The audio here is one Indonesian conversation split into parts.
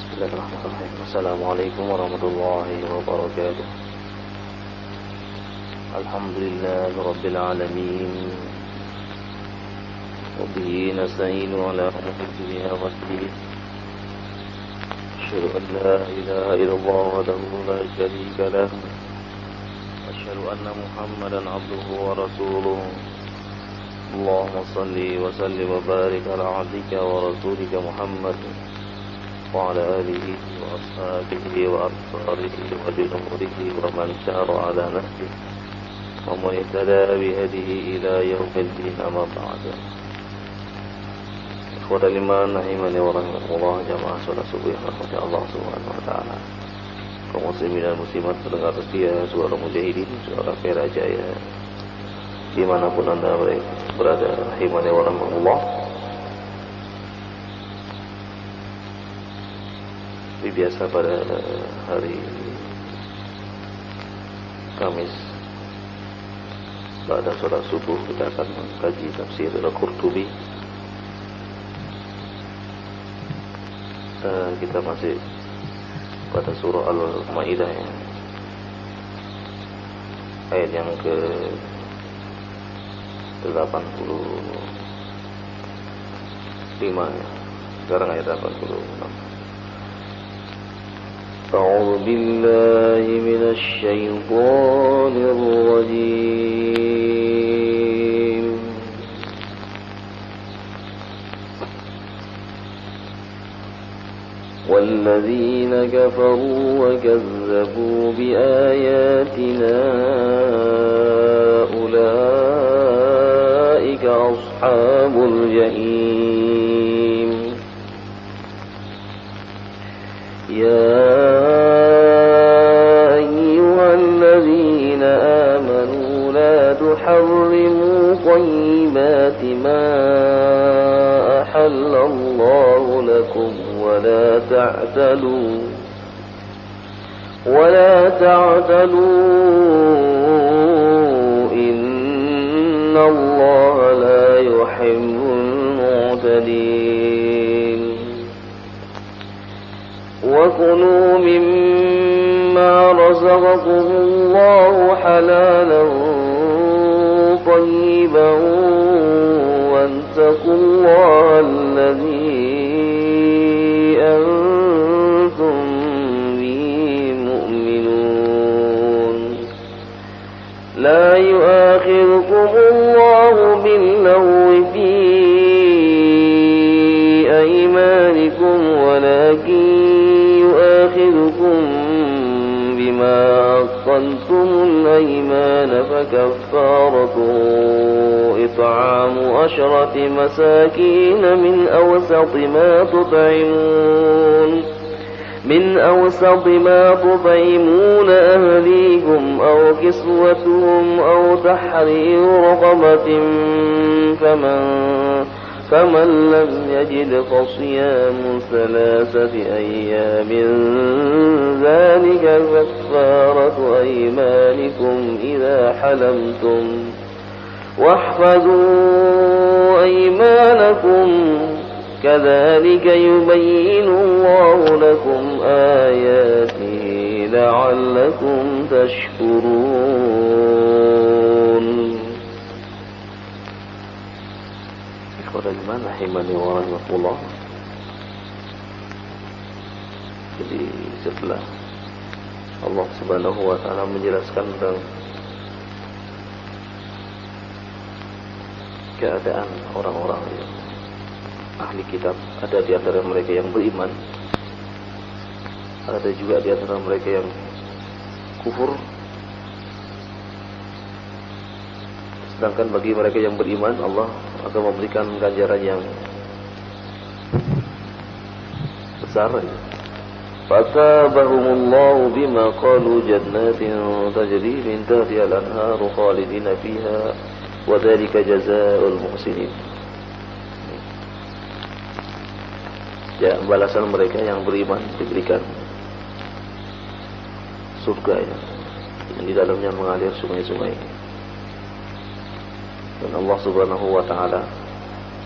Bismillahirrahmanirrahim. Assalamualaikum warahmatullahi wabarakatuh. Alhamdulillahi rabbil alamin. Wa bihi nasta'inu ala umuri dunya waddin. Asyhadu an la ilaha illallah wahdahu la syarika lah. Asyhadu anna Muhammadan abduhu wa rasuluh. Allahumma salli wa sallim wa barik ala abdika wa rasulika Muhammad وعلى آله وأصحابه وأنصاره وجنوده ومن سار على نهجه ومن اهتدى بهديه إلى يوم الدين أما بعد. إخوة الإيمان rahimani wa rahimakumullah, jamaah salat subuh yang dirahmati Allah Subhanahu wa taala. Kaum muslimin dan muslimat pendengar setia suara mujahidin, suara Pera Jaya, dimanapun Anda berada, rahimani wa rahimakumullah. Seperti biasa pada hari Kamis pada sholat subuh kita akan mengkaji tafsir Al-Qurtubi. Kita masih pada surah Al-Maidah ya. Ayat yang ke 85 ya. Sekarang ayat 86. أعوذ بالله من الشيطان الرجيم. والذين كفروا وكذبوا بآياتنا أولئك أصحاب الجحيم. يا حرموا طيبات ما أحل الله لكم ولا تعتدوا إن الله لا يحب المعتدين. وكلوا مما رزقكم الله حلالا طيبا واتقوا الله الذي أنتم به مؤمنون. لا يؤاخذكم الله باللغو في أيمانكم ولكن يؤاخذكم بما عقدتم الأيمان فكفارته إطعام 10 مساكين من أوسط ما تطعمون أهليكم أو كسوتهم أو تحرير رقبة فمن لم يجد فصيام 3 أيام ذلك كفارة أيمانكم إذا حلمتم واحفظوا أيمانكم كذلك يبين الله لكم آياته لعلكم تشكرون. Ikhwan rahimani wa rahimakumullah. Jadi setelah Allah Subhanahu wa taala menjelaskan tentang keadaan orang-orang yang ahli kitab, ada di antara mereka yang beriman, ada juga di antara mereka yang kufur. Sedangkan bagi mereka yang beriman, Allah akan memberikan ganjaran yang besar. Fatabahumullahu bima qalu jannatin tajri min tahtiha al-anharu khalidina fiha wa dzalika jazaa'ul muhsinin. Ya, balasan mereka yang beriman diberikan surga ya, yang di dalamnya mengalir sungai-sungai. Dan Allah Subhanahu wa taala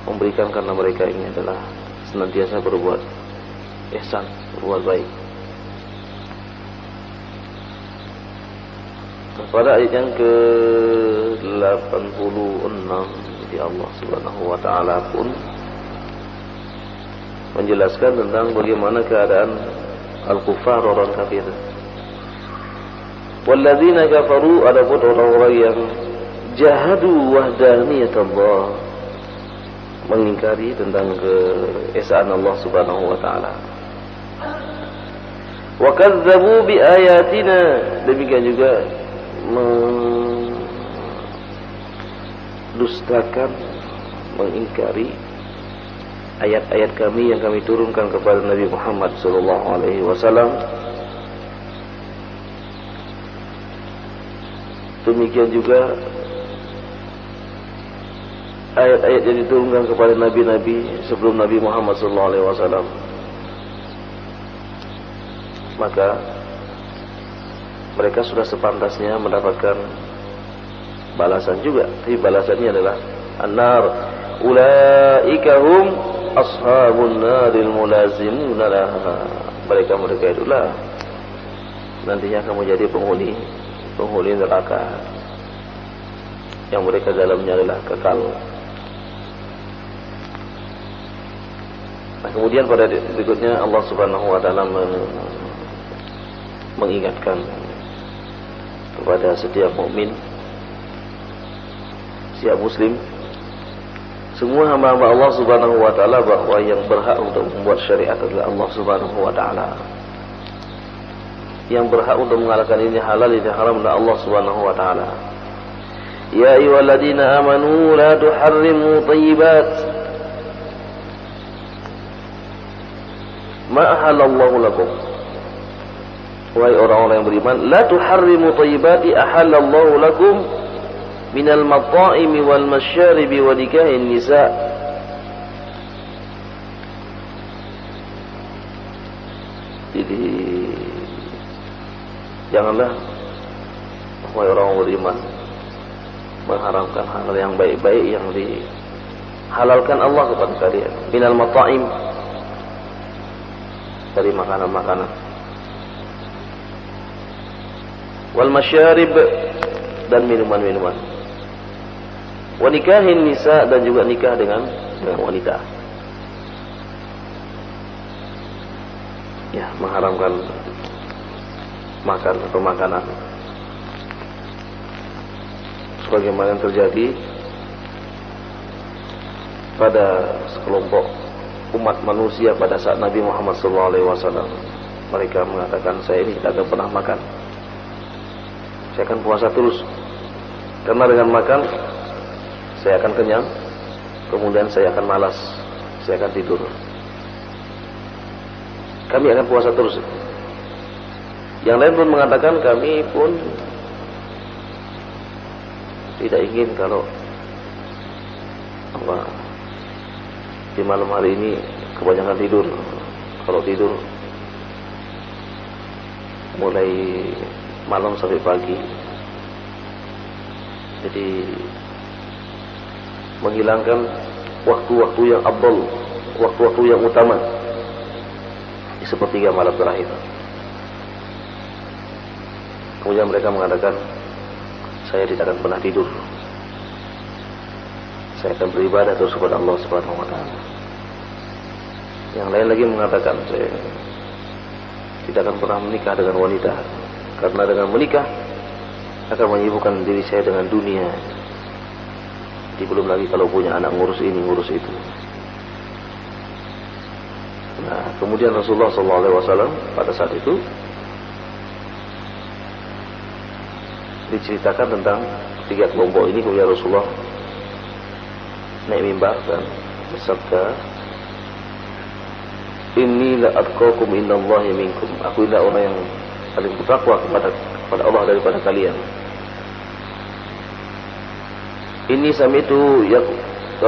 memberikan karena mereka ini adalah senantiasa berbuat ihsan, berbuat baik. Pada ayat yang ke-86 di Allah Subhanahu wa taala pun menjelaskan tentang bagaimana keadaan al-kuffar, orang kafir. Walladzina kafaru, adapun orang-orang yang jahadu wahdaniyatullah, mengingkari tentang keesaan Allah Subhanahu wa taala. Wa kadzdzabu bi ayatina, demikian juga mendustakan, mengingkari ayat-ayat kami yang kami turunkan kepada Nabi Muhammad sallallahu alaihi wasallam. Demikian juga ayat-ayat yang diturunkan kepada nabi-nabi sebelum Nabi Muhammad sallallahu alaihi wasallam. Maka mereka sudah sepantasnya mendapatkan balasan juga. Tapi balasannya adalah an-nar. Ulaika hum ashabun naril mulazimuna laha. Mereka itulah nantinya akan menjadi penghuni neraka yang mereka dalamnya adalah kekal. Nah, kemudian pada berikutnya Allah Subhanahu wa taala mengingatkan kepada setiap mukmin, setiap muslim, semua hamba-hamba Allah Subhanahu wa taala, bahwa yang berhak untuk membuat syariat adalah Allah Subhanahu wa taala. Yang berhak untuk mengatakan ini halal, ini haram adalah Allah Subhanahu wa taala. Ya ayyuhalladzina amanu la tuharrimu thayyibat ma ahallallahu lakum. Wahai orang-orang yang beriman, la tuharrimu thayyibati ahallallahu lakum minal mata'imi wal masyaribi wa nikahin nisa. Jadi janganlah wahai orang beriman mengharamkan hal yang baik-baik yang dihalalkan Allah kepada kalian. Minal mata'im, dari makanan-makanan, wal masyarib, dan minuman-minuman, wa nikahin nisa, dan juga nikah dengan wanita. Ya, mengharamkan makan atau makanan sebagaimana yang terjadi pada sekelompok umat manusia pada saat Nabi Muhammad SAW. Mereka mengatakan, saya ini tidak akan pernah makan, saya akan puasa terus, karena dengan makan saya akan kenyang, kemudian saya akan malas, saya akan tidur. Kami akan puasa terus. Yang lain pun mengatakan, kami pun tidak ingin kalau di malam hari ini kebanyakan tidur. Kalau tidur mulai malam sampai pagi, jadi menghilangkan waktu-waktu yang afdal, waktu-waktu yang utama di sepertiga malam terakhir. Kemudian mereka mengatakan, saya tidak akan pernah tidur, saya akan beribadah terus kepada Allah Subhanahu wa taala. Yang lain lagi mengatakan, saya tidak akan pernah menikah dengan wanita, karena dengan menikah akan menyibukkan diri saya dengan dunia. Jadi belum lagi kalau punya anak, ngurus ini, ngurus itu. Nah, kemudian Rasulullah SAW pada saat itu diceritakan tentang tiga kelompok ini. Kemudian Rasulullah naik mimbar dan bersabda, inni la atqakum innallahi minkum. Aku adalah orang yang paling bertakwa kepada Allah daripada kalian. Ini sami'tu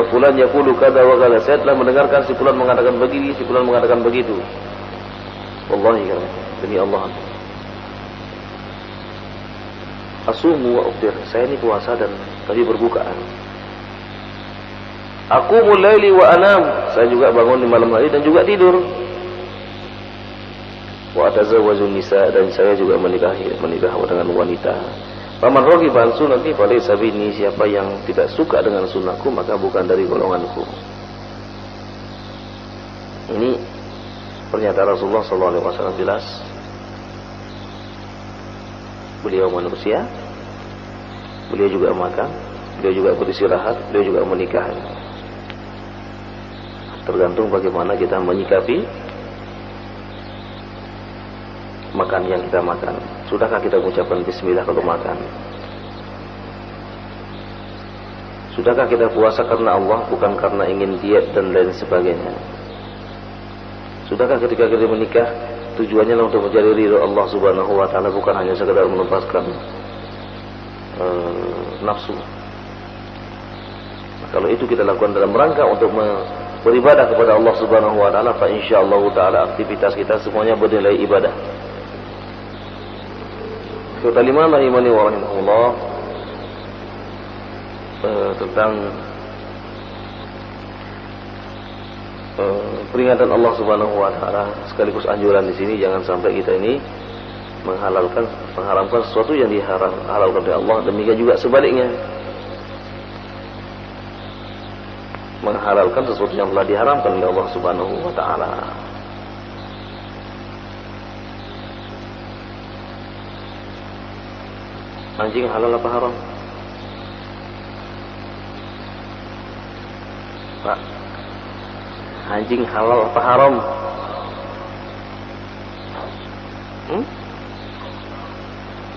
fulan yaqulu kada wa kada. Saya telah mendengarkan si fulan mengatakan begini, si fulan mengatakan begitu. Wallahi, demi Allah, asumu wa uftir, saya ini puasa dan tapi berbukaan. Aku mulaili wa anam, saya juga bangun di malam hari dan juga tidur. Wa atazawwajun nisa, dan saya juga menikah dengan wanita. Faman raghiba an sunnati falaysa minni, siapa yang tidak suka dengan sunnahku maka bukan dari golonganku. Ini pernyataan Rasulullah SAW jelas. Beliau manusia, beliau juga makan, beliau juga beristirahat, beliau juga menikah. Tergantung bagaimana kita menyikapi makan yang kita makan. Sudahkah kita mengucapkan bismillah kalau makan? Sudahkah kita puasa karena Allah, bukan karena ingin diet dan lain sebagainya? Sudahkah ketika kita menikah tujuannya adalah untuk mencari ridho Allah Subhanahu wa taala, bukan hanya sekedar melepaskan nafsu? Nah, kalau itu kita lakukan dalam rangka untuk beribadah kepada Allah Subhanahu wa taala, fa insyaallah taala aktivitas kita semuanya bernilai ibadah. Kata Imam Al-Imani wa rahimahullah tentang peringatan Allah Subhanahu wa taala sekaligus anjuran di sini, jangan sampai kita ini mengharamkan sesuatu yang dihalalkan oleh Allah, demikian juga sebaliknya menghalalkan sesuatu yang telah diharamkan oleh Allah Subhanahu wa taala. Anjing halal apa haram? Pak, anjing halal apa haram?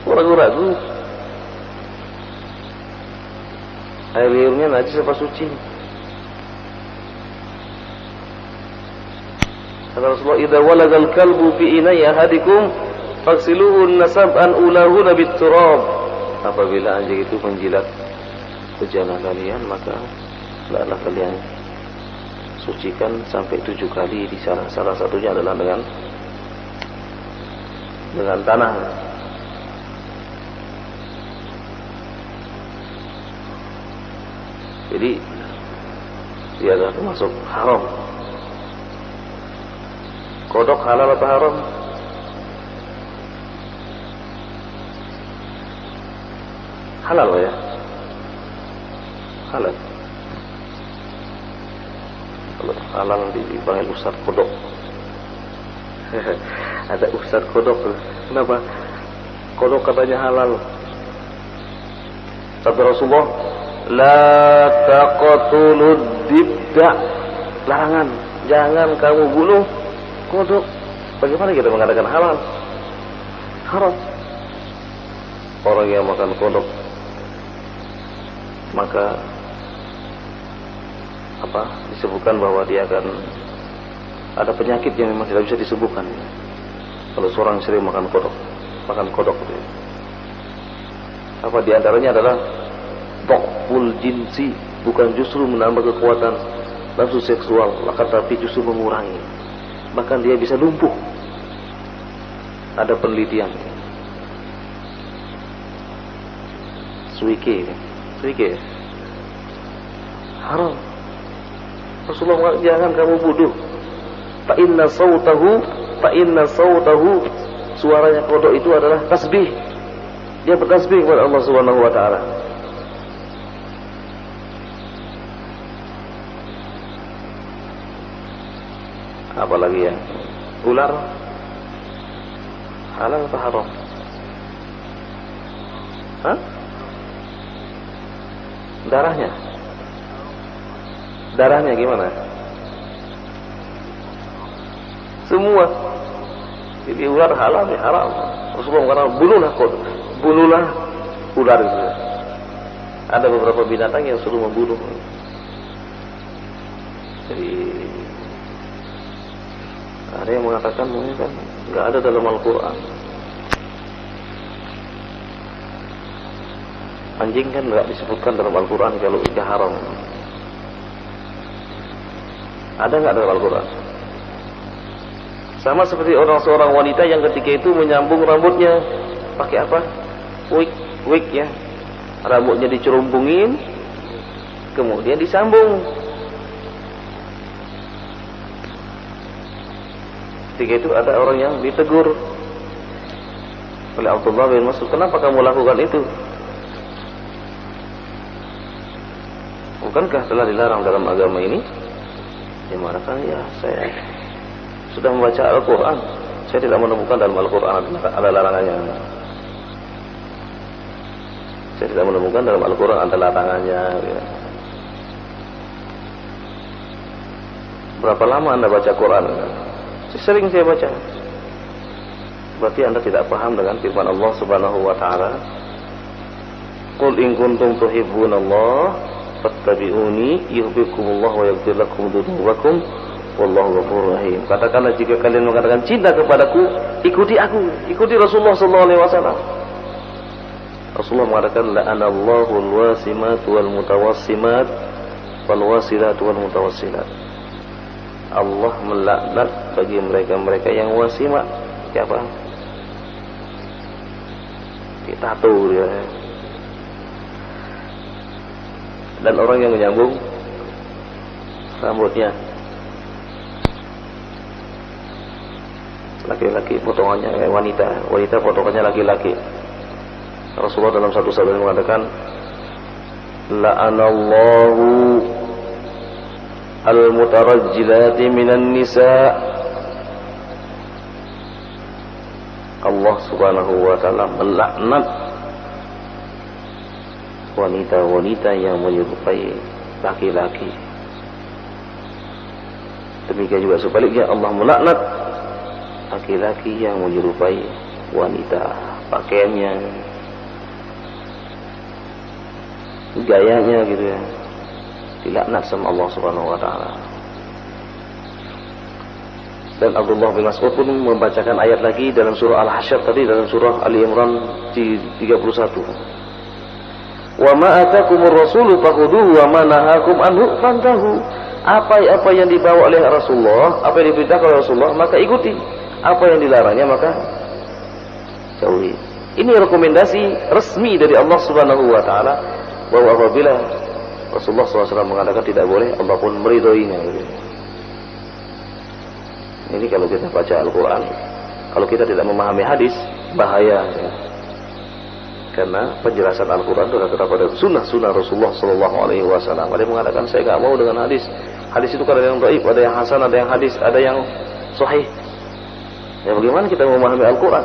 Ragu-ragu. Air liurnya najis apa suci? Kata Rasulullah, "Idza walagal kalbu fi ina'i ahadikum faghsiluhu nasab'an ulahuna bit-turab." Apabila anjing itu menjilat bejana kalian, maka hendaklah kalian sucikan sampai 7 kali. Di salah satunya adalah dengan tanah. Jadi dia adalah termasuk haram. Kodok halal atau haram? Halal ya? Halal. Kalau halal dipanggil Ustaz Kodok. Ada Ustaz Kodok. Kenapa? Kodok katanya halal. Sabda Rasulullah, la taqtulud dibda, larangan, jangan kamu bunuh kodok. Bagaimana kita mengatakan halal? Haram. Orang yang makan kodok, maka disebutkan bahwa dia akan ada penyakit yang memang tidak bisa disembuhkan. Kalau seorang sering makan kodok di antaranya adalah dhaful jinsi, bukan justru menambah kekuatan nafsu seksual, akan tapi justru mengurangi. Bahkan dia bisa lumpuh. Ada penelitian. Suike haram. Rasulullah, jangan kamu bunuh. Fa inna sautahu, suaranya kodok itu adalah tasbih. Dia bertasbih kepada Allah Subhanahu wa taala. Apalagi ya? Ular halal atau haram? Hah? Darahnya gimana? Semua. Jadi ular halal ya haram. Rasulullah mengatakan bunuhlah ular itu. Ada beberapa binatang yang suruh membunuh. Jadi ada yang mengatakan mungkin kan nggak ada dalam Al-Quran. Anjing kan nggak disebutkan dalam Al-Quran kalau itu haram. Ada nggak dalam Al-Quran? Sama seperti seorang wanita yang ketika itu menyambung rambutnya pakai apa? Wig ya. Rambutnya dicerumpungin, kemudian disambung. Ketika itu ada orang yang ditegur oleh Abdullah bin Mas'ud, kenapa kamu lakukan itu? Bukankah telah dilarang dalam agama ini? Dia mengatakan, ya saya sudah membaca Al-Quran, saya tidak menemukan dalam Al-Quran ada larangannya. Saya tidak menemukan dalam Al-Quran ada larangannya. Ya. Berapa lama Anda baca Quran? Sering saya baca. Berarti Anda tidak paham dengan firman Allah Subhanahu wa taala. Qul in kuntum tuhibbunallah fattabi'uni yuhibbukumullah wa yaghfir lakum dzunubakum wallahu ghafurur rahim. Katakanlah jika kalian mengatakan cinta kepadaku, ikuti aku, ikuti Rasulullah sallallahu alaihi wasallam. Rasulullah mengatakan la'anallahu al-wasimat wal mutawassimat wal wasilat wal mutawassilat. Allah melaknat bagi mereka-mereka yang wasimat. Siapa? Tato dia. Dan orang yang menyambung rambutnya. Laki-laki potongannya wanita, wanita potongannya laki-laki. Rasulullah dalam satu sabda mengatakan la'anallahu al-mutarajjilati minan nisa. Allah Subhanahu wa taala melaknat wanita-wanita yang menyerupai laki-laki. Demikian juga sebaliknya Allah melaknat laki-laki yang menyerupai wanita, pakaiannya, gayanya gitu ya, dilaknat sama Allah Subhanahu wa taala. Dan Abdullah bin Mas'ud pun membacakan ayat lagi dalam surah Al-Hasyr tadi, dalam surah Ali Imran di 31. Wa ma atakumur rasulu fakhuduhu wa ma nahakum anhu fantahu. Apa yang dibawa oleh Rasulullah, apa yang diberitakan oleh Rasulullah, maka ikuti. Apa yang dilarangnya maka jauhi. Ini rekomendasi resmi dari Allah Subhanahu wa taala bahwa apabila Rasulullah SAW mengatakan tidak boleh, Allah pun meridhoinya. Ini kalau kita baca Al-Quran. Kalau kita tidak memahami hadis, bahaya ya. Karena penjelasan Al-Quran itu adalah pada sunnah Rasulullah SAW. Ada yang mengatakan saya tidak mau dengan hadis. Hadis itu kan ada yang dhaif, ada yang hasan, ada yang hadis, ada yang sahih. Ya bagaimana kita memahami Al-Quran?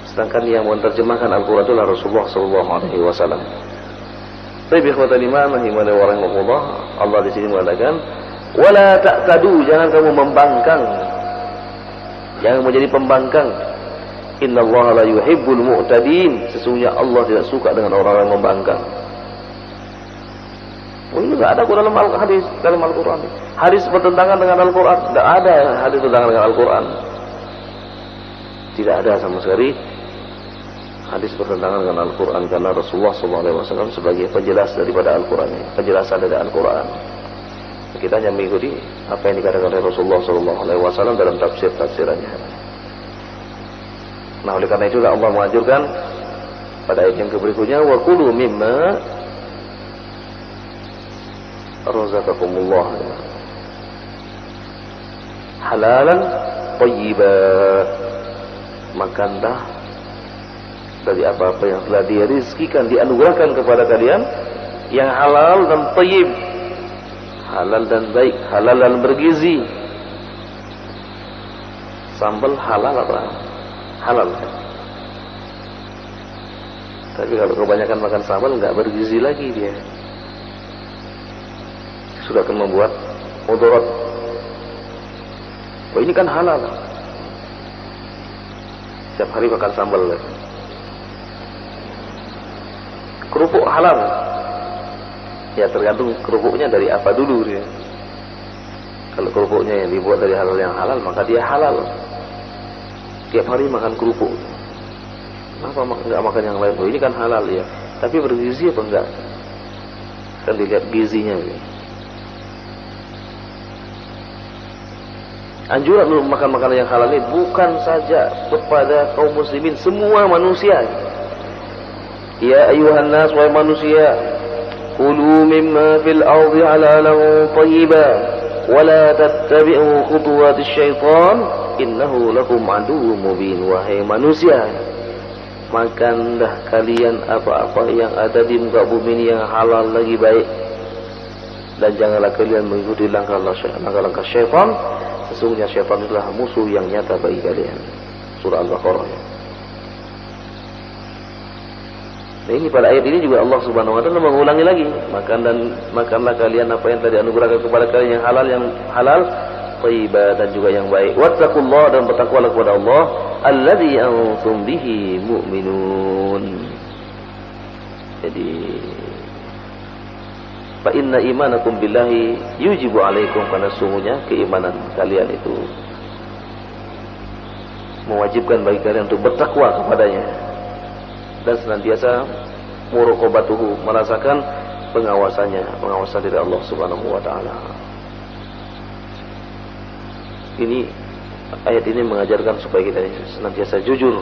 Sedangkan yang menerjemahkan Al-Quran itu adalah Rasulullah SAW. Tapi ikhwatan iman rahimani wa rahimakumullah, Allah di sini mengatakan wala ta'tadu, jangan kamu membangkang, jangan menjadi pembangkang. Innallaha la yuhibbul mu'tadin, sesungguhnya Allah tidak suka dengan orang yang membangkang. Ini tidak ada dalam hadis, dalam Al-Quran. Hadis bertentangan dengan Al-Quran, tidak ada hadis bertentangan dengan Al-Quran. Tidak ada sama sekali hadis bertentangan dengan Al-Quran, karena Rasulullah SAW sebagai penjelas daripada Al-Quran, penjelasan dari Al-Quran. Kita hanya mengikuti apa yang dikatakan oleh Rasulullah SAW dalam tafsir-tafsirannya. Nah, oleh karena itulah Allah menganjurkan pada ayat yang berikutnya, wa kulu mimma razaqakumullah halalan thayyiban, makanlah dari apa-apa yang telah dirizkikan, dianugerahkan kepada kalian yang halal dan thayyib, halal dan baik, halal dan bergizi. Sambal halal apa? Halal. Tapi kalau kebanyakan makan sambal nggak bergizi lagi dia, sudah akan membuat mudarat. Oh ini kan halal, setiap hari makan sambal. Kerupuk halal, ya tergantung kerupuknya dari apa dulu dia. Kalau kerupuknya yang dibuat dari halal yang halal, maka dia halal. Tiap hari makan kerupuk. Kenapa enggak makan yang lain? Oh ini kan halal ya, tapi bergizi apa enggak? Kan dilihat gizinya ya. Anjuran untuk makan makanan yang halal ini bukan saja kepada kaum muslimin, semua manusia. Ya ayuhan nas, wahai manusia, kulu mimma fil ardi halalan thayyiban, wala tattabi'u khutuwatis syaitan innahu lakum aduwwum mubin. Wahai manusia, makanlah kalian apa-apa yang ada di muka bumi ini yang halal lagi baik, dan janganlah kalian mengikuti langkah-langkah syaitan. Sesungguhnya syaitan adalah musuh yang nyata bagi kalian. Surah Al-Baqarah. Nah, ini pada ayat ini juga Allah Subhanahu wa taala mengulangi lagi, makanlah kalian apa yang tadi anugerahkan kepada kalian yang halal, thayyibah, dan juga yang baik. Wattaqullaha, dan bertakwalah kepada Allah, alladzi antum bihi mu'minun. Jadi fa inna imanakum billahi yujibu alaikum, karena sungguhnya keimanan kalian itu mewajibkan bagi kalian untuk bertakwa kepadanya, dan senantiasa muraqabatuhu, merasakan pengawasan dari Allah Subhanahu wa taala. Ini ayat ini mengajarkan supaya kita senantiasa jujur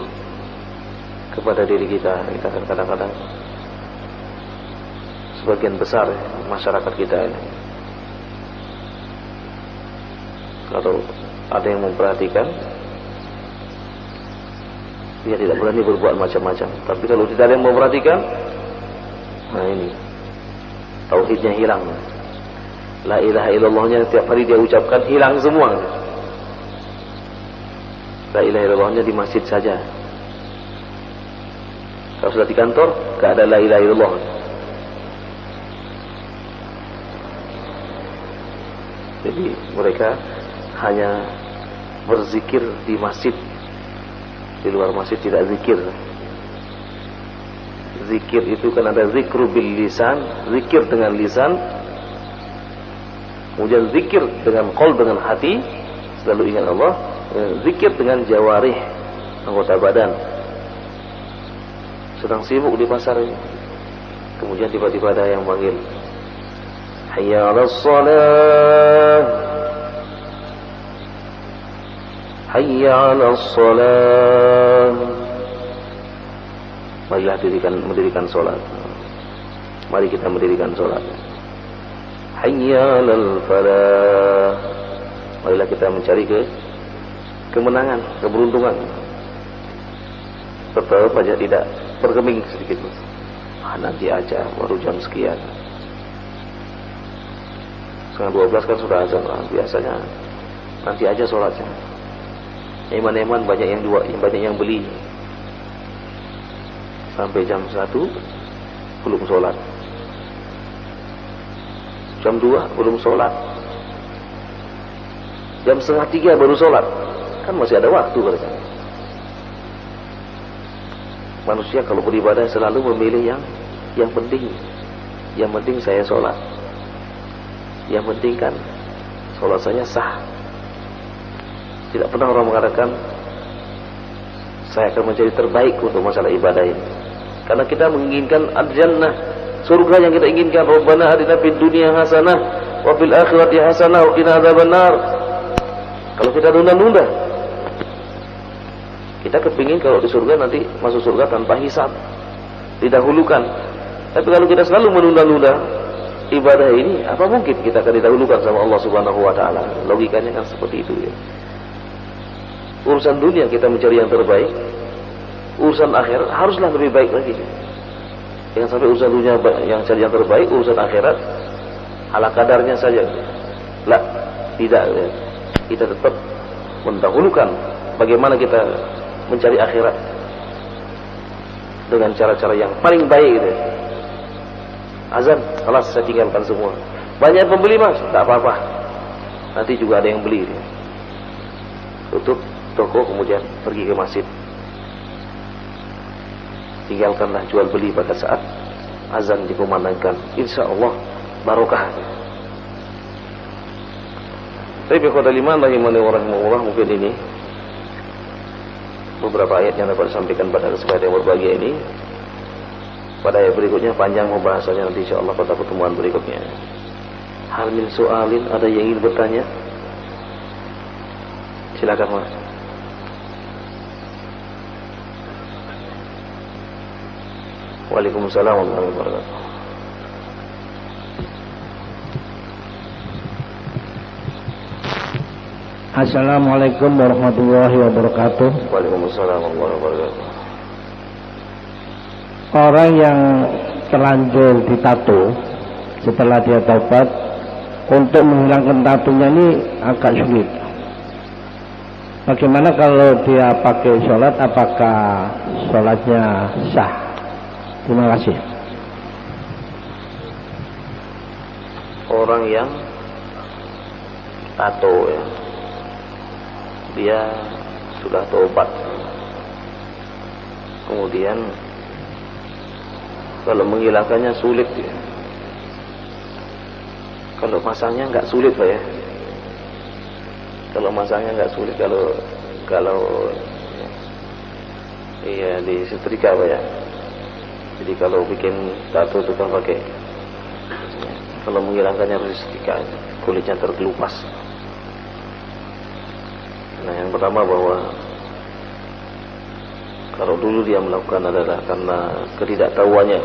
kepada diri kita. Kita kan kadang-kadang sebagian besar masyarakat kita ini, kalau ada yang memperhatikan, dia tidak berani berbuat macam-macam. Tapi kalau tidak ada yang memperhatikan, nah ini tauhidnya hilang. La ilaha illallahnya tiap hari dia ucapkan hilang semua. La ilaha illallahnya di masjid saja. Kalau sudah di kantor, tidak ada la ilaha illallah. Jadi mereka hanya berzikir di masjid, di luar masjid tidak zikir. Zikir itu kan ada zikru bil lisan, zikir dengan lisan, kemudian zikir dengan qalb, dengan hati, selalu ingat Allah, zikir dengan jawarih, anggota badan. Sedang sibuk di pasar ini, kemudian tiba-tiba ada yang panggil, hayya 'alas shalah, hayya 'alas shalah. Marilah mendirikan sholat. Mari kita mendirikan sholat. Hayya 'alal falah. Marilah kita mencari kemenangan, keberuntungan. Tetap aja tidak bergeming sedikit. Nanti aja, baru jam sekian. 11:30 kan sudah azan. Biasanya nanti aja sholatnya. Eman-eman banyak yang beli. Sampai jam 1 belum sholat, jam 2 belum sholat, jam 2:30 baru sholat. Kan masih ada waktu katanya. Manusia kalau beribadah selalu memilih yang penting. Yang penting saya sholat, yang penting kan sholat saya sah. Tidak pernah orang mengatakan saya akan mencari terbaik untuk masalah ibadah ini. Karena kita menginginkan al-jannah, surga yang kita inginkan. Rabbana atina fid dunya hasanah wa fil akhirati hasanah wa qina adzabannar. Kalau kita nunda-nunda, kita kepingin kalau di surga nanti masuk surga tanpa hisab, didahulukan. Tapi kalau kita selalu menunda-nunda ibadah ini, apa mungkin kita akan didahulukan sama Allah Subhanahu wa taala? Logikanya kan seperti itu ya. Urusan dunia kita mencari yang terbaik, urusan akhirat haruslah lebih baik lagi. Jangan sampai urusan dunia yang cari yang terbaik, urusan akhirat ala kadarnya saja. Lah, tidak ya. Kita tetap mendahulukan bagaimana kita mencari akhirat dengan cara-cara yang paling baik gitu. Azan, kelas saya tinggalkan semua. Banyak pembeli mas, tak apa-apa. Nanti juga ada yang beli. Tutup toko, kemudian pergi ke masjid. Tinggalkanlah jual beli pada saat azan dikumandangkan. Insya Allah barokah. Tapi kota liman rahimani wa rahimahullah, mungkin ini beberapa ayat yang dapat disampaikan pada kesempatan yang berbahagia ini. Pada ayat berikutnya panjang pembahasannya, nanti insya Allah pada pertemuan berikutnya. Hal min soalin, ada yang ingin bertanya? Silakan mas. Waalaikumsalam warahmatullahi wabarakatuh. Assalamualaikum warahmatullahi wabarakatuh. Waalaikumsalam warahmatullahi wabarakatuh. Orang yang terlanjur ditato setelah dia taubat, untuk menghilangkan tatunya ini agak sulit. Bagaimana kalau dia pakai sholat, apakah sholatnya sah? Terima kasih. Orang yang tato ya, dia sudah taubat, kemudian kalau menghilangkannya sulit ya. Kalau masangnya nggak sulit Pak ya. Kalau masangnya nggak sulit, kalau iya disetrika Pak ya. Jadi kalau bikin tato itu kan pakai, kalau menghilangkannya harus disetrika, kulitnya terkelupas. Nah, yang pertama bahwa kalau dulu dia melakukan adalah karena ketidaktahuannya.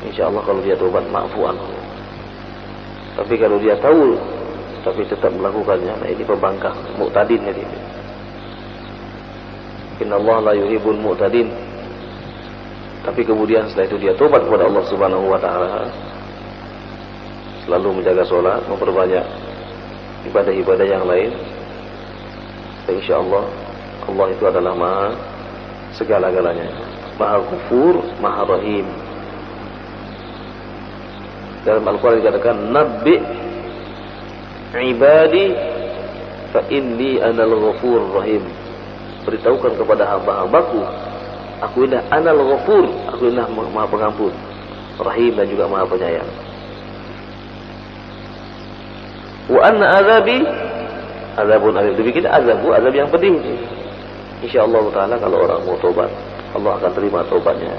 Insya Allah kalau dia tobat ma'fuan. Tapi kalau dia tahu tapi tetap melakukannya, nah ini pembangkang, mu'tadin jadi. Inna Allah la yuhibbul mu'tadin. Tapi kemudian setelah itu dia tobat kepada Allah Subhanahu wa taala, selalu menjaga sholat, memperbanyak ibadah-ibadah yang lain. Insya Allah, Allah itu adalah Maha segala-galanya, Maha Ghafur, Maha Rahim. Dalam Al-Quran dikatakan, Nabbi ibadi fa inni anal ghafur rahim. Beritahukan kepada hamba-hambaku, aku inilah anal ghafur, aku inilah Maha Pengampun, Rahim, dan juga Maha Penyayang. Wa anna azabi azabun alim. Dibikin azab yang pedih. Insyaallah taala kalau orang mau tobat, Allah akan terima tobatnya.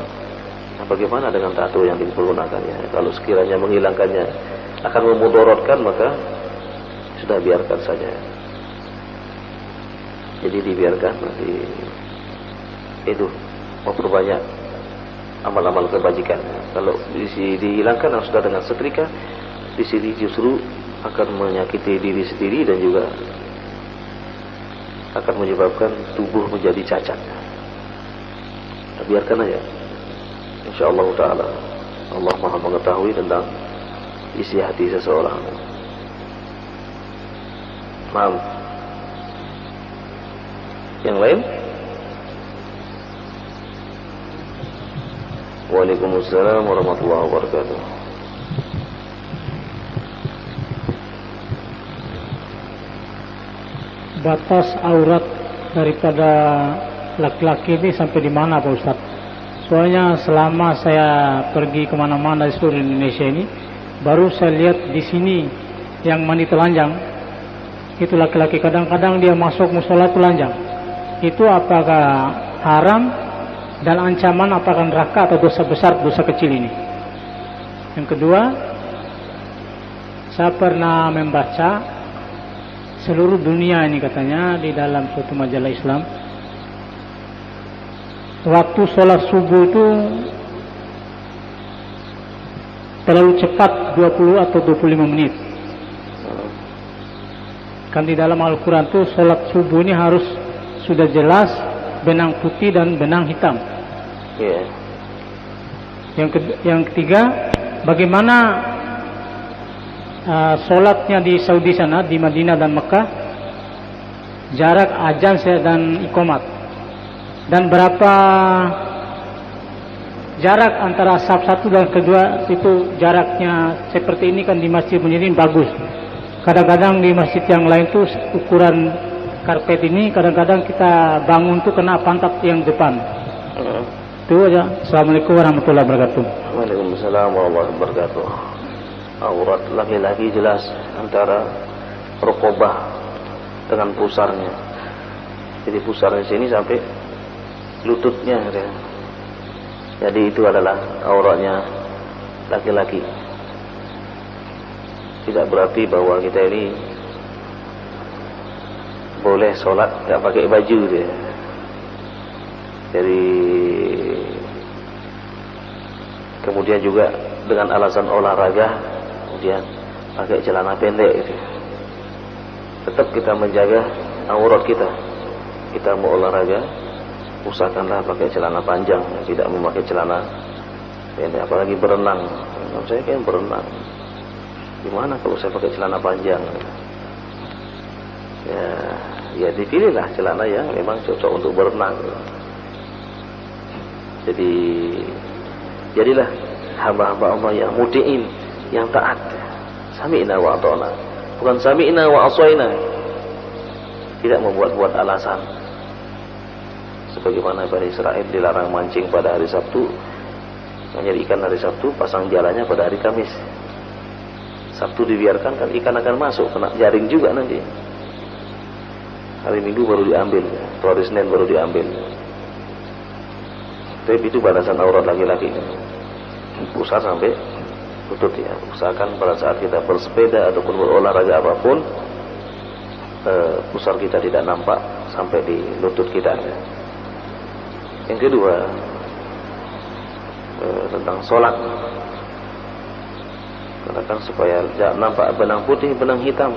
Nah, bagaimana dengan tato yang dipergunakannya? Kalau sekiranya menghilangkannya akan memudaratkan, maka sudah biarkan saja. Jadi dibiarkan, nanti itu memperbanyak amal-amal kebajikan. Kalau dihilangkan sudah dengan setrika, di sini justru akan menyakiti diri sendiri dan juga akan menyebabkan tubuh menjadi cacat. Nah, biarkan aja. InsyaAllah ta'ala Allah Maha mengetahui tentang isi hati seseorang. Maaf. Yang lain? Waalaikumsalam warahmatullahi wabarakatuh. Batas aurat daripada laki-laki ini sampai di mana Pak Ustaz? Soalnya selama saya pergi kemana-mana di seluruh Indonesia ini, baru saya lihat di sini yang mandi telanjang, itu laki-laki. Kadang-kadang dia masuk musola telanjang. Itu apakah haram dan ancaman apakah neraka atau dosa besar, dosa kecil ini? Yang kedua, saya pernah membaca seluruh dunia ini katanya di dalam suatu majalah Islam, waktu sholat subuh itu terlalu cepat, 20 atau 25 menit. Kan di dalam Al-Quran itu sholat subuh ini harus sudah jelas benang putih dan benang hitam. Yeah. Yang ketiga, bagaimana sholatnya di Saudi sana, di Madinah dan Mekah, jarak azan dan iqamat, dan berapa jarak antara saf satu dan kedua, itu jaraknya seperti ini kan di masjid ini bagus. Kadang-kadang di masjid yang lain tuh ukuran karpet ini kadang-kadang kita bangun tuh kena pantat yang depan. Itu aja. Assalamualaikum warahmatullahi wabarakatuh. Waalaikumsalam warahmatullahi wabarakatuh. Aurat laki-laki jelas antara rukobah dengan pusarnya. Jadi pusarnya sini sampai lututnya. Jadi itu adalah auratnya laki-laki. Tidak berarti bahwa kita ini boleh sholat tidak pakai baju dia. Jadi kemudian juga dengan alasan olahraga kemudian pakai celana pendek gitu. tetap kita menjaga aurat kita. Kita mau olahraga, usahakanlah pakai celana panjang, tidak memakai celana pendek. Apalagi berenang. Saya kan berenang. Gimana kalau saya pakai celana panjang? Ya dipilihlah celana yang memang cocok untuk berenang. Jadi jadilah hamba-hamba Allah yang muti'in, yang taat. Sami'na wa ata'na. Bukan sami'na wa aswayna. Tidak membuat-buat alasan. Sebagaimana Bani Israel dilarang mancing pada hari Sabtu, mencari ikan hari Sabtu, pasang jalannya pada hari Kamis. Sabtu dibiarkan, kan ikan akan masuk, kena jaring juga nanti. Hari Minggu baru diambil, atau hari Senin baru diambil. Tapi itu batasan aurat laki-laki. Pusar sampai lutut ya. Usahakan pada saat kita bersepeda ataupun berolahraga apapun, pusar kita tidak nampak sampai di lutut kita ya. Yang kedua, tentang sholat. Katakan supaya nampak benang putih, benang hitam.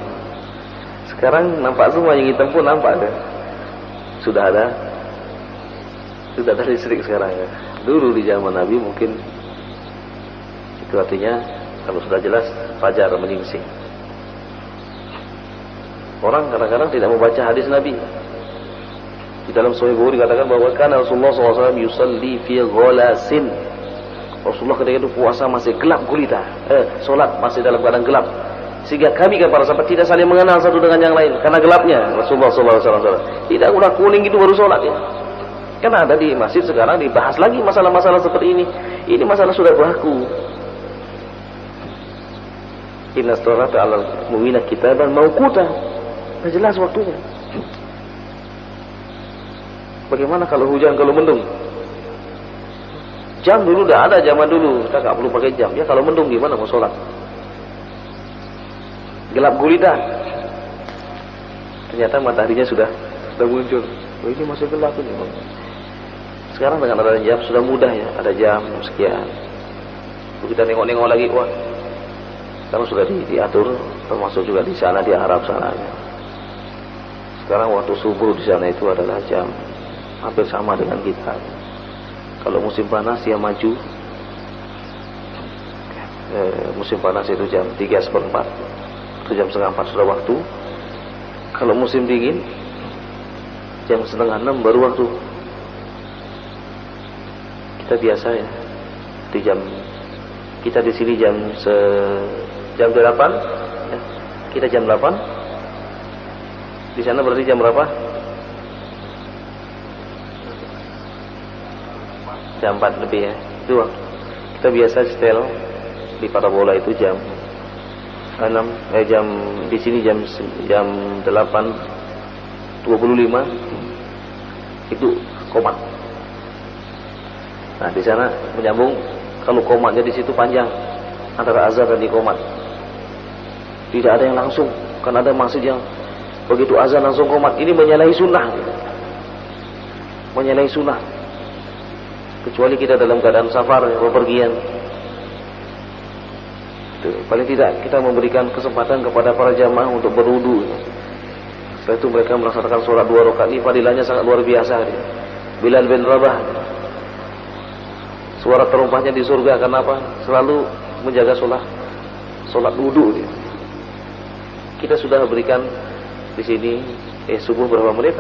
Sekarang nampak semua, yang hitam pun nampak ada. Sudah ada listrik sekarang ya. Dulu di zaman Nabi mungkin itu artinya kalau sudah jelas fajar menyingsing. Orang kadang-kadang tidak membaca hadis Nabi. Di dalam Sahih Bukhari dikatakan bahwa kana Rasulullah SAW yusalli fi ghalasin. Rasulullah ketika itu puasa masih gelap gulita. Solat masih dalam keadaan gelap. Sehingga kami kan para sahabat tidak saling mengenal satu dengan yang lain karena gelapnya. Rasulullah SAW tidak udah kuning gitu baru solat ya. Karena ada di masjid sekarang dibahas lagi masalah-masalah seperti ini. Ini masalah sudah berlaku. Inna sholata 'alal mu'minina kitaban mawquta. Sudah jelas waktunya. Bagaimana kalau hujan, kalau mendung? Jam dulu udah ada, zaman dulu kita nggak perlu pakai jam. Ya kalau mendung gimana mau sholat? Gelap gulita. Ternyata mataharinya sudah muncul. Oh, ini masih gelap ini. Sekarang dengan ada jam sudah mudah ya, ada jam sekian. Kita nengok-nengok lagi, wah, sekarang sudah diatur, termasuk juga di sana di Arab sana. Sekarang waktu subuh di sana itu adalah jam hampir sama dengan kita. Kalau musim panas dia maju. Musim panas itu jam 3:04 atau jam 3:30 sudah waktu. Kalau musim dingin jam 5:30 baru waktu. Kita biasa ya di jam kita di sini jam 8 ya. Kita jam 8 di sana berarti jam berapa? Jam 4 lebih ya. Itu waktu. Kita biasa setel di parabola itu jam 6 jam di sini jam 8:25 itu komat. Nah, di sana menyambung kalau komatnya di situ panjang antara azan dan iqamat. Tidak ada yang langsung, kan ada masjid yang begitu azan langsung komat. Ini menyalahi sunnah. Menyalahi sunnah. Kecuali kita dalam keadaan safar, bepergian. Paling tidak kita memberikan kesempatan kepada para jamaah untuk berwudu. Setelah itu mereka melaksanakan sholat 2 rakaat. Ini fadilahnya sangat luar biasa. Bilal bin Rabah, suara terumpahnya di surga karena apa? Selalu menjaga sholat wudu. Kita sudah berikan di sini subuh berapa menit?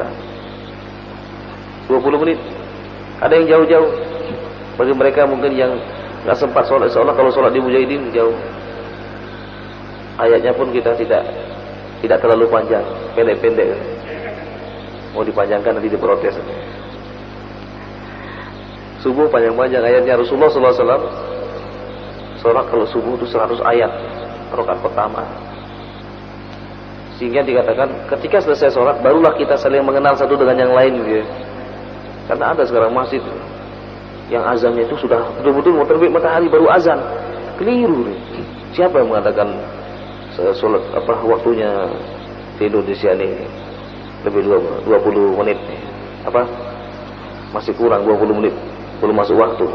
20 menit. Ada yang jauh-jauh. Bagi mereka mungkin yang nggak sempat sholat, seolah kalau sholat di Mujahidin jauh. Ayatnya pun kita tidak terlalu panjang, pendek-pendek. Mau dipanjangkan nanti diprotes. Subuh panjang-panjang ayatnya. Rasulullah SAW sholat kalau subuh itu 100 ayat rakaat pertama. Sehingga dikatakan ketika selesai sholat barulah kita saling mengenal satu dengan yang lain gitu. Karena ada sekarang masjid yang azannya itu sudah betul-betul mau terbit matahari baru azan. Keliru nih. Siapa yang mengatakan sholat waktunya di Indonesia ini lebih 20 menit masih kurang 20 menit belum masuk waktu.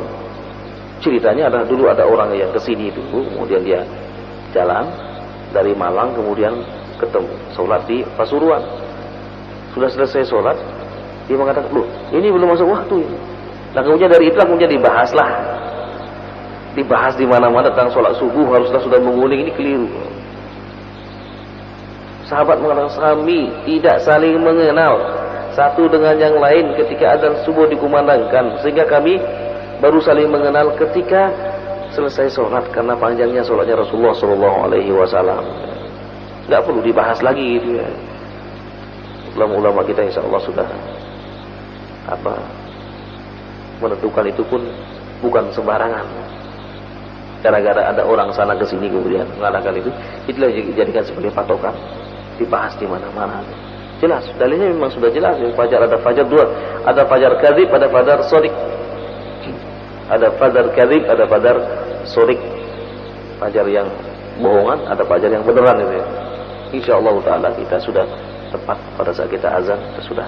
Ceritanya adalah dulu ada orang yang kesini itu, kemudian dia jalan dari Malang kemudian ketemu sholat di Pasuruan. Sudah selesai sholat, dia mengatakan, loh ini belum masuk waktu ini. Nah kemudian dari itulah kemudian dibahas di mana-mana tentang sholat subuh haruslah sudah menguling, ini keliru. Sahabat mengatakan kami tidak saling mengenal satu dengan yang lain ketika azan subuh dikumandangkan, sehingga kami baru saling mengenal ketika selesai sholat karena panjangnya sholatnya Rasulullah SAW. Tidak perlu dibahas lagi gitu ya. Ulama-ulama kita insya Allah sudah menentukan itu pun bukan sembarangan. Gara-gara ada orang sana ke sini kemudian mengatakan itulah dijadikan sebagai patokan, dibahas di mana-mana. Jelas, dalilnya memang sudah jelas. Fajar ada fajar dua, ada fajar kadzib, ada fajar shadiq. Ada fajar kadzib, ada fajar shadiq. Fajar yang bohongan, ada fajar yang beneran itu ya. Insyaallah taala kita sudah tepat pada saat kita azan sudah.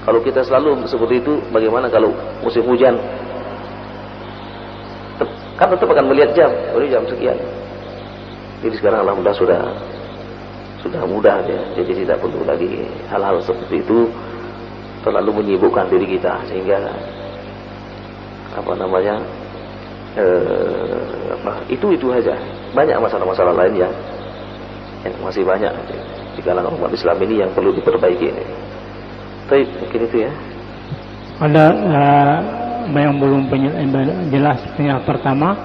Kalau kita selalu seperti itu, bagaimana kalau musim hujan? Kan tetap akan melihat jam, jam sekian. Jadi sekarang alhamdulillah sudah mudah ya. Jadi tidak perlu lagi hal-hal seperti itu terlalu menyibukkan diri kita sehingga itu aja. Banyak masalah-masalah lain yang masih banyak di kalangan umat Islam ini yang perlu diperbaiki ini. Baik, mungkin itu ya. Ada yang belum jelas. Yang pertama,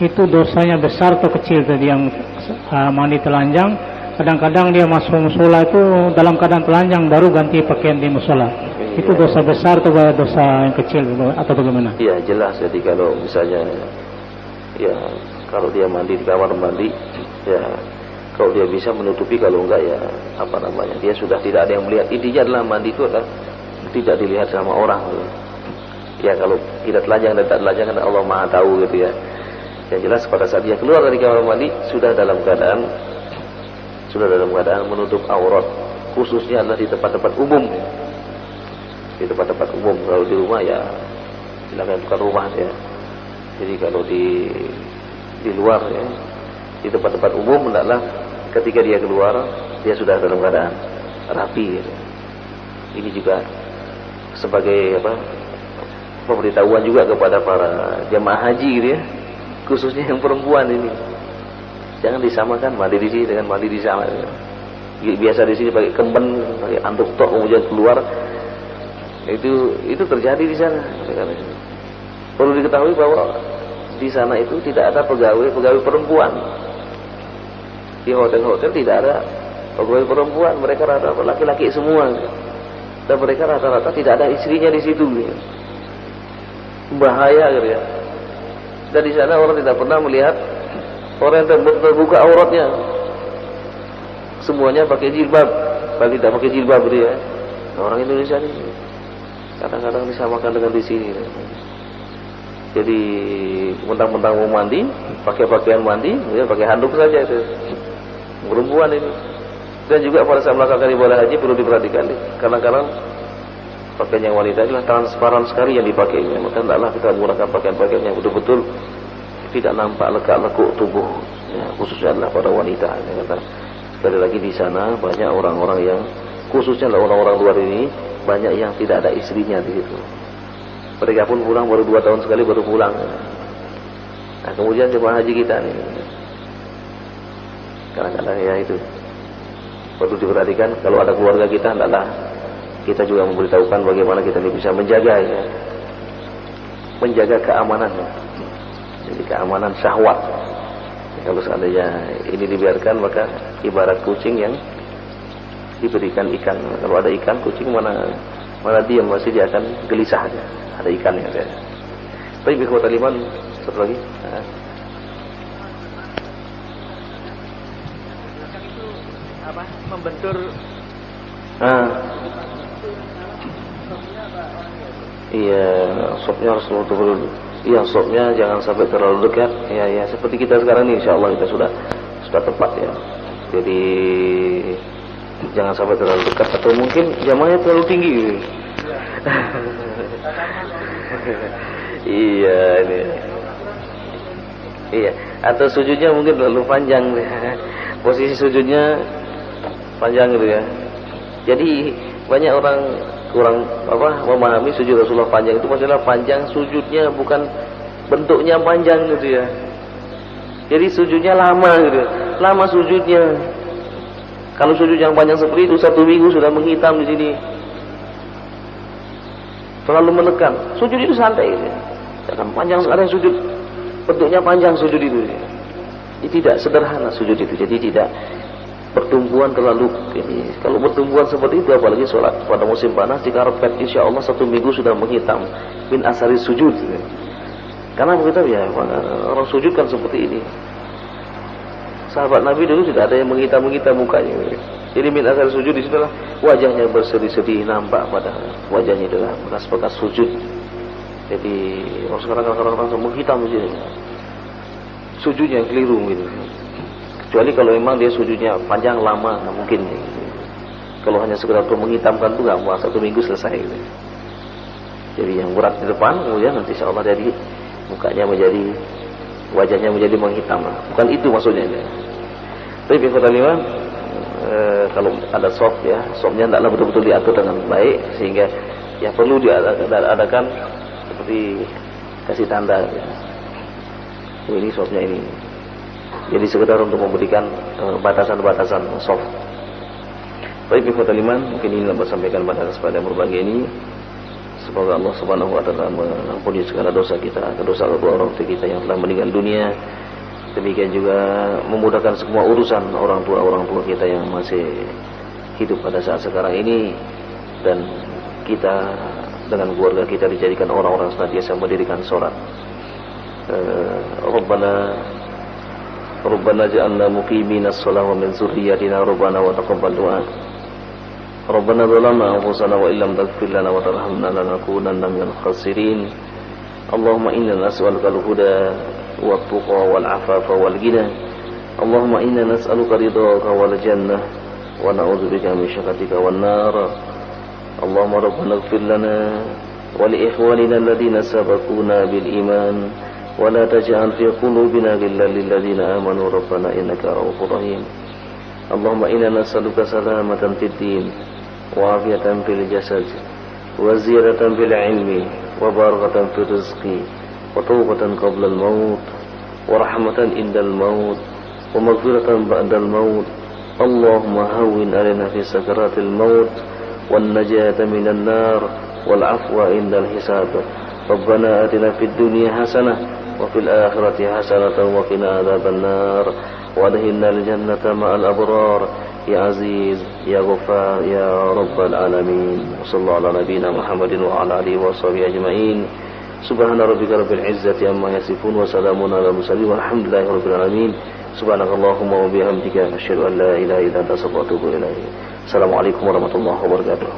itu dosanya besar atau kecil tadi yang mandi telanjang. Kadang-kadang dia masuk musola itu dalam keadaan telanjang baru ganti pakaian di musola. Itu dosa besar atau dosa yang kecil atau bagaimana? Iya jelas. Jadi kalau misalnya ya kalau dia mandi di kamar mandi ya, kalau dia bisa menutupi, kalau enggak ya dia sudah tidak ada yang melihat. Intinya adalah mandi itu adalah tidak dilihat sama orang. Ya kalau kita telanjang dan tak telanjang kan Allah Maha tahu gitu ya. Yang jelas pada saat dia keluar dari kamar mandi sudah dalam keadaan menutup aurat, khususnya adalah di tempat-tempat umum. Di tempat-tempat umum, kalau di rumah ya silakan bukan rumah ya. Jadi kalau di luar ya, di tempat-tempat umum adalah ketika dia keluar dia sudah dalam keadaan rapi gitu. Ini juga sebagai pemberitahuan juga kepada para jemaah haji gitu ya, khususnya yang perempuan ini. Jangan disamakan mandi di sini dengan mandi di sana. Biasa di sini pakai kemben, pakai anduk tok kemudian keluar. Itu terjadi di sana. Perlu diketahui bahwa di sana itu tidak ada pegawai perempuan. Di hotel-hotel tidak ada pegawai perempuan, mereka rata-rata laki-laki semua. Dan mereka rata-rata tidak ada istrinya di situ. Bahaya gitu ya. Dan di sana orang tidak pernah melihat orang yang terbuka auratnya. Semuanya pakai jilbab, kalau tidak pakai jilbab gitu ya. Nah, orang Indonesia ini kadang-kadang disamakan dengan di sini. Jadi mentang-mentang mau mandi, pakai pakaian mandi, kemudian pakai handuk saja itu. Perempuan ini. Dan juga pada saat melakukan ibadah haji perlu diperhatikan. Kadang-kadang pakaian yang wanita adalah transparan sekali yang dipakainya. Maka hendaklah kita menggunakan pakaian-pakaian yang betul-betul tidak nampak lekuk tubuh. Ya, khususnya adalah pada wanita. Sekali lagi di sana banyak orang-orang yang, khususnya orang-orang luar ini, banyak yang tidak ada istrinya di situ. Mereka pun pulang baru 2 tahun sekali baru pulang. Nah kemudian jemaah haji kita nih, kadang-kadang ya itu perlu diperhatikan. Kalau ada keluarga kita, hendaklah kita juga memberitahukan bagaimana kita ini bisa menjaga ya, menjaga keamanan. Jadi keamanan syahwat. Kalau seandainya ini dibiarkan, maka ibarat kucing yang diberikan ikan. Kalau ada ikan, kucing mana diam, masih dia akan gelisah aja. Ada ikan yang ada. Tapi ikhwatal iman, satu lagi. Membentur. Iya, sopnya harus betul-betul. Iya, sopnya jangan sampai terlalu dekat. Ya, seperti kita sekarang ini, insya Allah kita sudah tepat ya. Jadi jangan sampai terlalu dekat, atau mungkin jamaahnya terlalu tinggi. Iya ini. Iya, atau sujudnya mungkin terlalu panjang. Posisi sujudnya panjang gitu ya. Jadi banyak orang kurang memahami sujud Rasulullah panjang itu masalah panjang sujudnya, bukan bentuknya panjang gitu ya. Jadi sujudnya lama gitu, lama sujudnya. Kalau sujud yang panjang seperti itu 1 minggu sudah menghitam di sini, terlalu menekan. Sujud itu santai gitu. Jangan panjang sekali sujud, bentuknya panjang sujud itu. Ini tidak sederhana sujud itu. Jadi tidak pertumbuhan terlalu ini. Kalau pertumbuhan seperti itu, apalagi sholat pada musim panas di karpet, insya Allah 1 minggu sudah menghitam min asari sujud. Karena kita ya orang sujud kan seperti ini. Sahabat Nabi dulu tidak ada yang menghitam-menghitam mukanya. Jadi min asari sujud di situlah wajahnya berseri-seri, nampak pada wajahnya adalah bekas-bekas sujud. Jadi sekarang orang menghitam saja. Sujudnya yang keliru gitu. Kecuali kalau memang dia sujudnya panjang lama, nggak mungkin. Kalau hanya sekedar untuk menghitamkan itu nggak mau 1 minggu selesai. Gitu. Jadi yang berat di depan, kemudian nanti insya Allah dari mukanya menjadi, wajahnya menjadi menghitam. Bukan itu maksudnya. Tapi kata lima, kalau ada soft ya, softnya tidaklah betul-betul diatur dengan baik sehingga ya perlu diadakan seperti kasih tanda. Ya. Ini softnya ini. Jadi sekedar untuk memberikan batasan-batasan soft. Baik ikhwatal iman, mungkin ini dapat sampaikan pada kesempatan berbahagia ini. Semoga Allah Subhanahu wa taala mengampuni segala dosa kita, dosa kedua orang tua kita yang telah meninggal dunia. Demikian juga memudahkan semua urusan orang tua kita yang masih hidup pada saat sekarang ini, dan kita dengan keluarga kita dijadikan orang-orang senantiasa mendirikan salat. Rabbana ja'alna muqiminas shalah wa min dzurriyyatina rabbana wa taqabbal du'a. Rabbana zalamna anfusana wa illam taghfir lana wa tarhamna lanakunanna minal khasirin. Allahumma inna nas'aluka al-huda wat-tuqa wal-'afafa wal-ghina. Allahumma inna nas'aluka ridhaka wal jannah wa na'udzubika min syakhatika wan nar. Allahumma rabbana ighfir lana wa li ikhwanina alladhina sabaquna bil iman. ولا تجعل في قلوبنا غلا للذين آمنوا ربنا إنك رؤوف رحيم. اللهم إنا نسألك سلامة في الدين وعافية في الجسد وزيادة في العلم وبركة في الرزق وتوبة قبل الموت ورحمة عند الموت ومغفرة بعد الموت. اللهم هون علينا في سكرات الموت والنجاة من النار والعفو عند الحساب. ربنا آتنا في الدنيا حسنة وفي الآخرة حسنة وقنا عذاب النار وادخلنا الجنة مع الأبرار يا عزيز يا غفار يا رب العالمين. وصلى الله على نبينا محمد وعلى آله وصحبه أجمعين. سبحان ربك رب العزة عما يصفون وسلام على المرسلين والحمد لله رب العالمين. سبحانك اللهم وبحمدك أشهد أن لا إله إلا أنت أستغفرك وأتوب إليك. السلام عليكم ورحمة الله وبركاته.